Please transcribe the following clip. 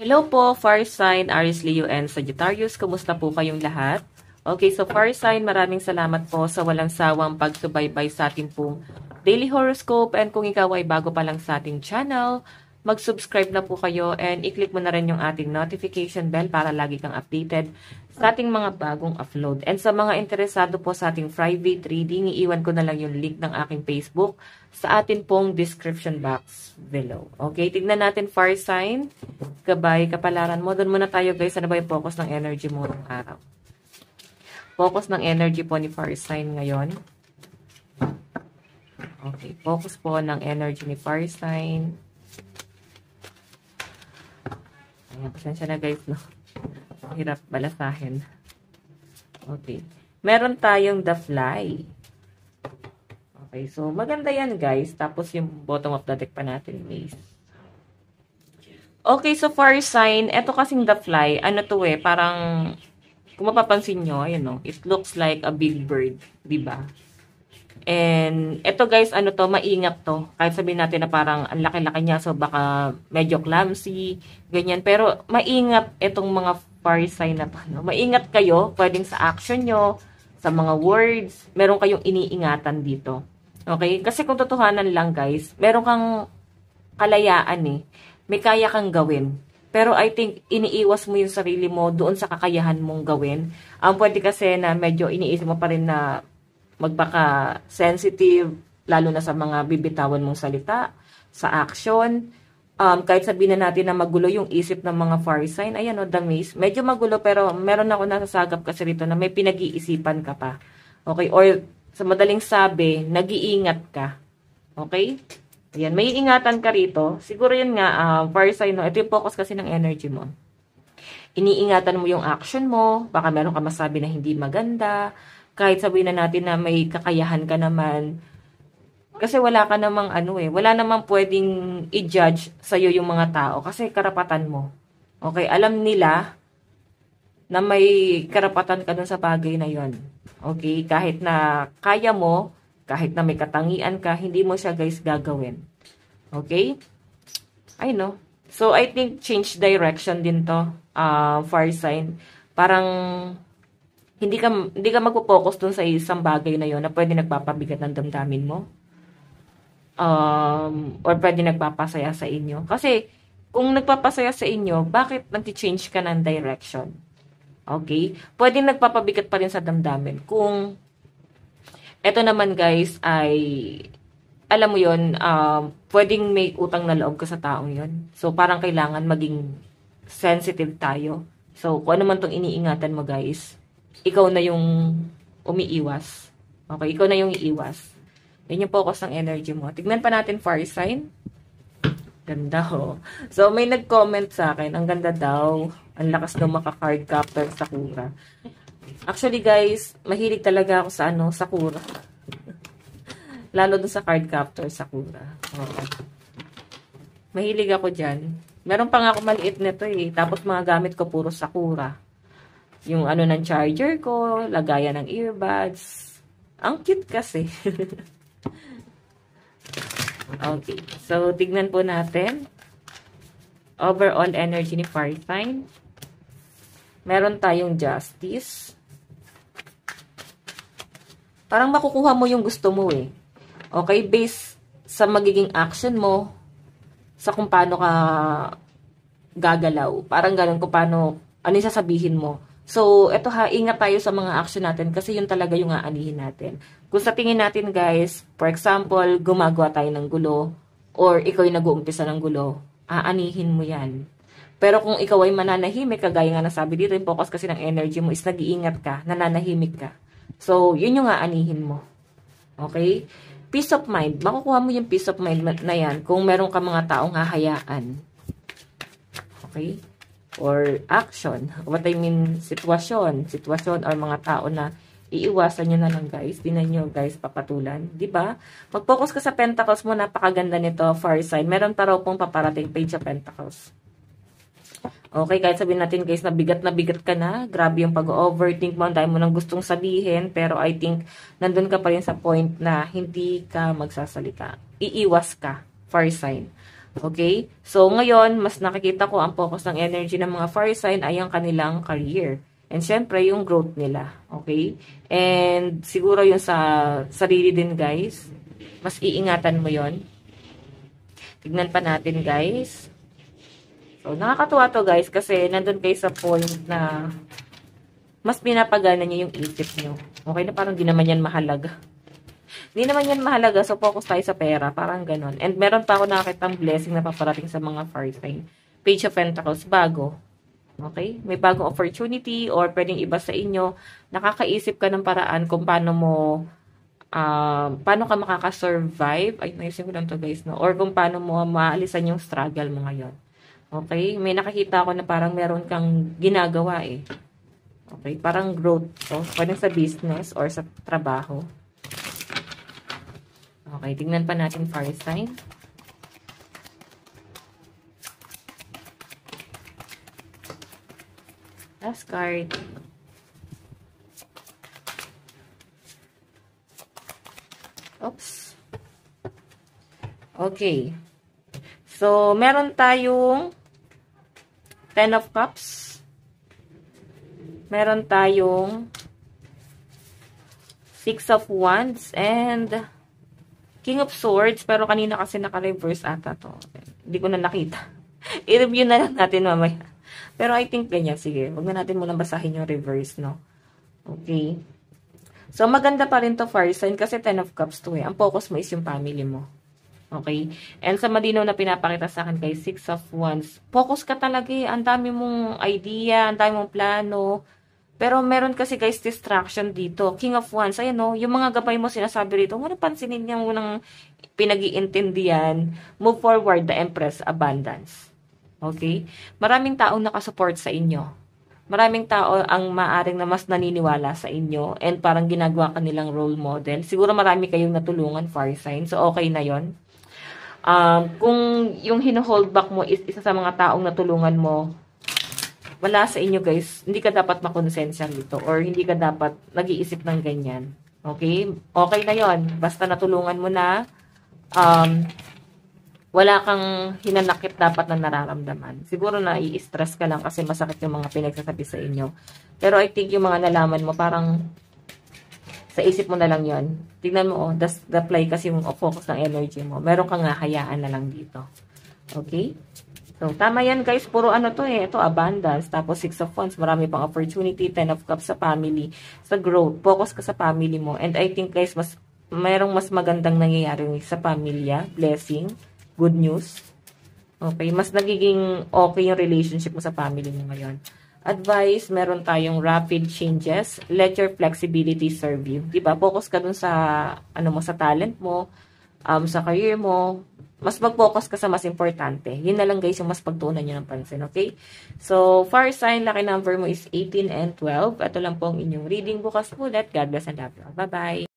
Hello po, Fire Sign, Aries, Leo, and Sagittarius. Kumusta po kayong lahat? Okay, so Fire Sign, maraming salamat po sa walang sawang pagsubaybay sa ating pong daily horoscope. And kung ikaw ay bago pa lang sa ating channel, mag-subscribe na po kayo and i-click mo na rin yung ating notification bell para lagi kang updated sa ating mga bagong upload. And sa mga interesado po sa ating private reading, iiwan ko na lang yung link ng aking Facebook sa atin pong description box below. Okay, tignan natin Fire Sign. Gabay, kapalaran mo. Doon muna tayo guys. Ano ba yung focus ng energy mo ng araw? Focus ng energy po ni Fire Sign ngayon. Okay, focus po ng energy ni Fire Sign. Ayan, pasensya na guys, no? Hirap balasahin. Okay. Meron tayong The Fly. Okay, so maganda yan guys. Tapos yung bottom of the deck pa natin, Mace. Okay, so Fire Sign, eto kasing The Fly, ano to parang, kung mapapansin nyo, ayun no, it looks like a big bird, diba? And, eto guys, ano to, maingat to. Kahit sabihin natin na parang ang laki-laki niya, so baka medyo clumsy, ganyan. Pero, maingat itong mga Fire Sign na to. No? Maingat kayo, pwedeng sa action nyo, sa mga words, meron kayong iniingatan dito. Okay? Kasi kung totohanan lang guys, meron kang kalayaan may kaya kang gawin. Pero I think, iniiwas mo yung sarili mo doon sa kakayahan mong gawin. Pwede kasi na medyo iniisip mo pa rin na magpaka-sensitive, lalo na sa mga bibitawan mong salita, sa action. Kahit sabihin na natin na magulo yung isip ng mga Fire Sign, ayan The Maze, medyo magulo pero meron ako nasasagap kasi rito na may pinag-iisipan ka pa. Okay? Or sa madaling sabi, nag-iingat ka. Okay? Ayan, may ingatan ka rito. Siguro yun nga, Fire Sign, ito yung focus kasi ng energy mo. Iniingatan mo yung action mo, baka meron ka masabi na hindi maganda, kahit sabihin na natin na may kakayahan ka naman, kasi wala ka namang wala namang pwedeng i-judge sa'yo yung mga tao, kasi karapatan mo. Okay, alam nila na may karapatan ka dun sa bagay na yon. Okay, kahit na kaya mo, kahit na may katangian ka, hindi mo siya guys gagawin. Okay? I know. So, I think change direction din to, Fire Sign. Parang hindi ka magpo-focus dun sa isang bagay na yon na pwede nagpapabigat ng damdamin mo. Or pwede nagpapasaya sa inyo. Kasi, kung nagpapasaya sa inyo, bakit nag-change ka ng direction? Okay? Pwede nagpapabigat pa rin sa damdamin. Kung, eto naman guys, ay, alam mo yon, pwedeng may utang na loob ka sa taong yon. So, parang kailangan maging sensitive tayo. So, kung ano man tong iniingatan mo guys, ikaw na yung umiiwas. Okay, ikaw na yung iiwas. Yan yung focus ng energy mo. Tignan pa natin Fire Sign. Ganda So, may nag-comment sa akin, ang ganda daw, ang lakas daw maka-card captor Sakura. Actually guys, mahilig talaga ako sa Sakura. Lalo dun sa card captor Sakura. Okay. Mahilig ako dyan. Meron pa nga ako maliit nito Tapos mga gamit ko puro Sakura. Yung ng charger ko, lagayan ng earbuds. Ang cute kasi. Okay. So, tignan po natin. Overall energy ni Fire Sign. Meron tayong Justice. Parang makukuha mo yung gusto mo Okay? Based sa magiging action mo, sa kung paano ka gagalaw. Parang ganun kung paano, ano yung sasabihin mo. So, eto ingat tayo sa mga action natin kasi yun talaga yung aanihin natin. Kung sa tingin natin guys, for example, gumagawa tayo ng gulo or ikaw yung nag-uumpisa ng gulo, aanihin mo yan. Pero kung ikaw ay mananahimik, kagaya nga nasabi dito, yung focus kasi ng energy mo is nag-iingat ka, nananahimik ka. So, yun yung aanihin mo. Okay? Peace of mind. Makukuha mo yung peace of mind na yan kung meron ka mga taong hahayaan. Okay? Or action. What I mean, sitwasyon or mga tao na iiwasan nyo na lang guys. Di na nyo guys papatulan. Diba? Mag-focus ka sa Pentacles mo. Napakaganda nito, Fire Sign. Meron pa raw pong paparating Page of Pentacles. Okay, kahit sabihin natin guys na bigat ka na. Grabe yung pag-overthink mo. Dahil mo nang gustong sabihin. Pero I think nandun ka pa rin sa point na hindi ka magsasalita. Iiwas ka, Fire Sign. Okay? So, ngayon, mas nakikita ko ang focus ng energy ng mga fire sign ay ang kanilang career. And syempre, yung growth nila. Okay? And siguro yung sa sarili din, guys. Mas iingatan mo yon. Tignan pa natin, guys. So, nakakatuwa to, guys, kasi nandun kayo sa point na mas pinapagana nyo yung isip nyo. Okay na parang di naman yan mahalaga. Hindi naman yan mahalaga, so focus tayo sa pera. Parang ganon. And meron pa ako nakakitang blessing na paparating sa mga fire sign. Page of Pentacles, bago. Okay? May bagong opportunity or pwedeng iba sa inyo. Nakakaisip ka ng paraan kung paano ka makaka-survive. Ay, naisip ko lang to, guys, no? Or kung paano mo maalisan yung struggle mo ngayon. Okay? May nakakita ako na parang meron kang ginagawa eh. Okay? Parang growth. So, pwedeng sa business or sa trabaho. Okay, tingnan pa natin fire sign. Last card. Oops. Okay. So, meron tayong 10 of Cups. Meron tayong 6 of Wands and King of Swords, pero kanina kasi naka-reverse ata to. Hindi ko na nakita. I-review na lang natin mamaya. Pero I think ganyan. Sige, wag na natin munang basahin yung reverse, no? Okay. So, maganda pa rin to fire sign kasi 10 of Cups to eh. Ang focus mo is yung family mo. Okay? And sa malinaw na pinapakita sa akin kay 6 of Wands, focus ka talaga eh. Ang dami mong idea, ang dami mong plano. Pero meron kasi guys distraction dito. King of Wands, ayan no, yung mga gabay mo sinasabi rito, muna pansinin niya munang pinag-iintindihan. Move forward, the Empress, abundance. Okay? Maraming taong nakasupport sa inyo. Maraming tao ang maaring na mas naniniwala sa inyo and parang ginagawa ka nilang role model. Siguro marami kayong natulungan, fire sign. So, okay na yon. Kung yung hino-hold back mo is isa sa mga taong natulungan mo, wala sa inyo guys, hindi ka dapat makonsensya dito or hindi ka dapat nag-iisip ng ganyan. Okay? Okay na yon. Basta natulungan mo na, wala kang hinanakit dapat na nararamdaman. Siguro na i-stress ka lang kasi masakit yung mga pinagsasabi sa inyo. Pero I think yung mga nalaman mo, parang sa isip mo na lang yon. Tignan mo, apply kasi yung focus ng energy mo. Meron kang hayaan na lang dito. Okay? So, tama yan guys. Puro ano to eh. Ito, abundance. Tapos 6 of Wands. Marami pang opportunity. 10 of Cups sa family. Sa growth. Focus ka sa family mo. And I think guys, mayroong mas magandang nangyayari sa pamilya. Blessing. Good news. Okay. Mas nagiging okay yung relationship mo sa family mo ngayon. Advice, meron tayong rapid changes. Let your flexibility serve you. Diba? Focus ka dun sa, sa talent mo. Sa career mo. Mas mag-focus ka sa mas importante. Yun na lang guys yung mas pagtuunan nyo ng pansin, okay? So, fire sign, lucky number mo is 18 and 12. Ito lang po ang inyong reading. Bukas ulit. God bless and love you. Bye-bye!